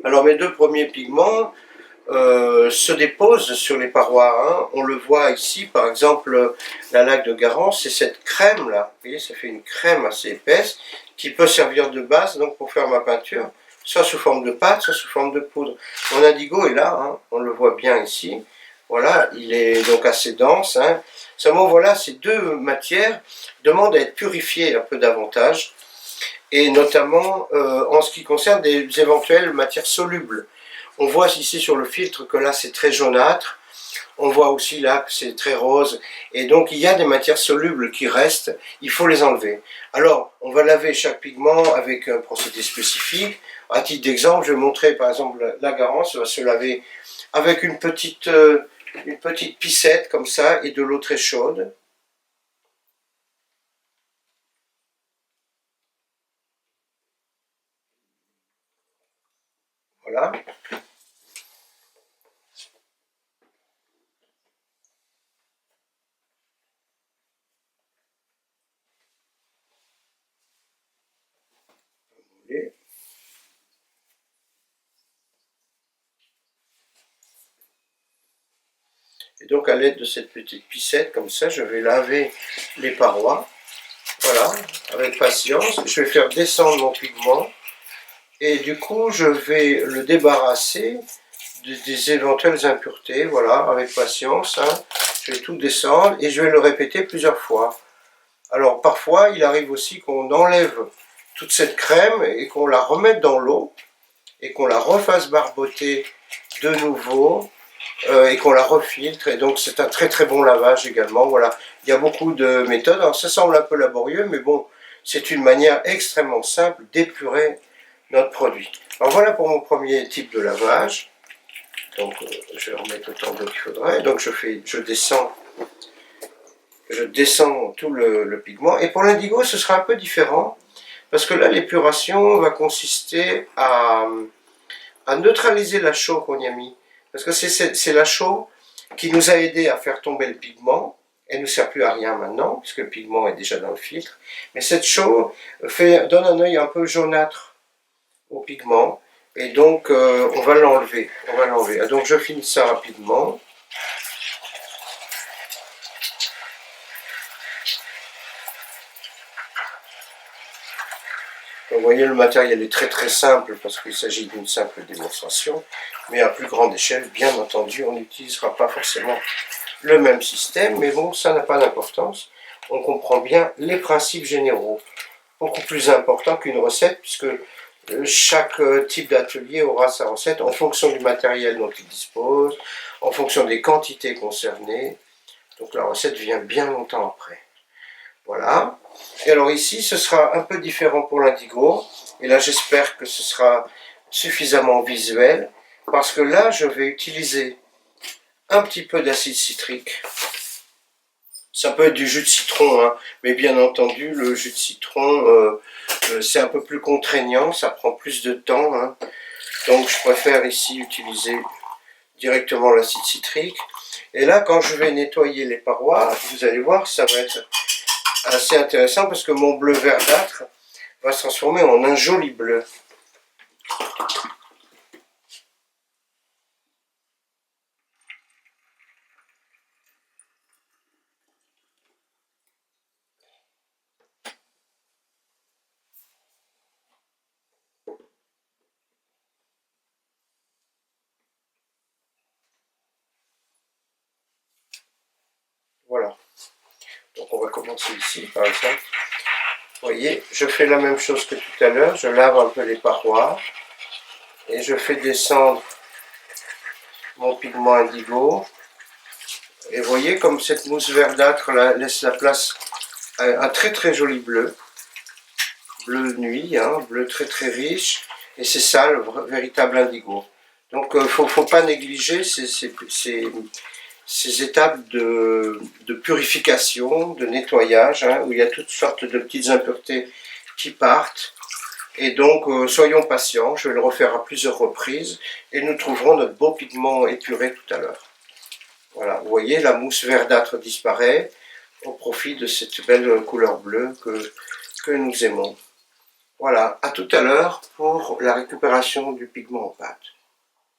Alors mes deux premiers pigments se déposent sur les parois. Hein. On le voit ici, par exemple, la laque de Garance, c'est cette crème là. Vous voyez, ça fait une crème assez épaisse qui peut servir de base donc pour faire ma peinture, soit sous forme de pâte, soit sous forme de poudre. Mon indigo est là, hein. On le voit bien ici. Voilà, il est donc assez dense. Hein. Seulement, voilà, ces deux matières demandent à être purifiées un peu davantage, et notamment en ce qui concerne des éventuelles matières solubles. On voit ici sur le filtre que là c'est très jaunâtre, on voit aussi là que c'est très rose, et donc il y a des matières solubles qui restent, il faut les enlever. Alors on va laver chaque pigment avec un procédé spécifique. À titre d'exemple, je vais montrer par exemple la Garance, on va se laver avec une petite piscette comme ça et de l'eau très chaude. Voilà. Et donc à l'aide de cette petite piscette, comme ça, je vais laver les parois. Voilà, avec patience. Je vais faire descendre mon pigment. Et du coup, je vais le débarrasser des éventuelles impuretés. Voilà, avec patience. Hein. Je vais tout descendre et je vais le répéter plusieurs fois. Alors parfois, il arrive aussi qu'on enlève toute cette crème et qu'on la remette dans l'eau et qu'on la refasse barboter de nouveau et qu'on la refiltre. Et donc c'est un très très bon lavage également. Voilà, il y a beaucoup de méthodes. Alors ça semble un peu laborieux, mais bon, c'est une manière extrêmement simple d'épurer notre produit. Alors voilà pour mon premier type de lavage. Donc je vais remettre autant d'eau qu'il faudrait. Donc je descends tout le pigment. Et pour l'indigo, ce sera un peu différent, parce que là, l'épuration va consister à neutraliser la chaux qu'on y a mis. Parce que c'est la chaux qui nous a aidé à faire tomber le pigment. Elle ne nous sert plus à rien maintenant, puisque le pigment est déjà dans le filtre. Mais cette chaux donne un œil un peu jaunâtre au pigment. Et donc, on va l'enlever. Donc, je finis ça rapidement. Vous voyez, le matériel est très très simple parce qu'il s'agit d'une simple démonstration, mais à plus grande échelle, bien entendu, on n'utilisera pas forcément le même système, mais bon, ça n'a pas d'importance. On comprend bien les principes généraux, beaucoup plus importants qu'une recette, puisque chaque type d'atelier aura sa recette en fonction du matériel dont il dispose, en fonction des quantités concernées. Donc la recette vient bien longtemps après. Voilà. Et alors ici, ce sera un peu différent pour l'indigo. Et là, j'espère que ce sera suffisamment visuel. Parce que là, je vais utiliser un petit peu d'acide citrique. Ça peut être du jus de citron, hein, mais bien entendu, le jus de citron, c'est un peu plus contraignant, ça prend plus de temps. Hein. Donc, je préfère ici utiliser directement l'acide citrique. Et là, quand je vais nettoyer les parois, vous allez voir, ça va être assez intéressant parce que mon bleu verdâtre va se transformer en un joli bleu. Voilà. Donc on va commencer ici par exemple. Vous voyez, je fais la même chose que tout à l'heure, je lave un peu les parois et je fais descendre mon pigment indigo. Et vous voyez comme cette mousse verdâtre là, laisse la place à un très très joli bleu. Bleu nuit, hein, bleu très très riche. Et c'est ça le véritable indigo. Donc il ne faut pas négliger ces étapes de purification, de nettoyage, hein, où il y a toutes sortes de petites impuretés qui partent. Et donc, soyons patients, je vais le refaire à plusieurs reprises, et nous trouverons notre beau pigment épuré tout à l'heure. Voilà, vous voyez, la mousse verdâtre disparaît au profit de cette belle couleur bleue que nous aimons. Voilà, à tout à l'heure pour la récupération du pigment en pâte.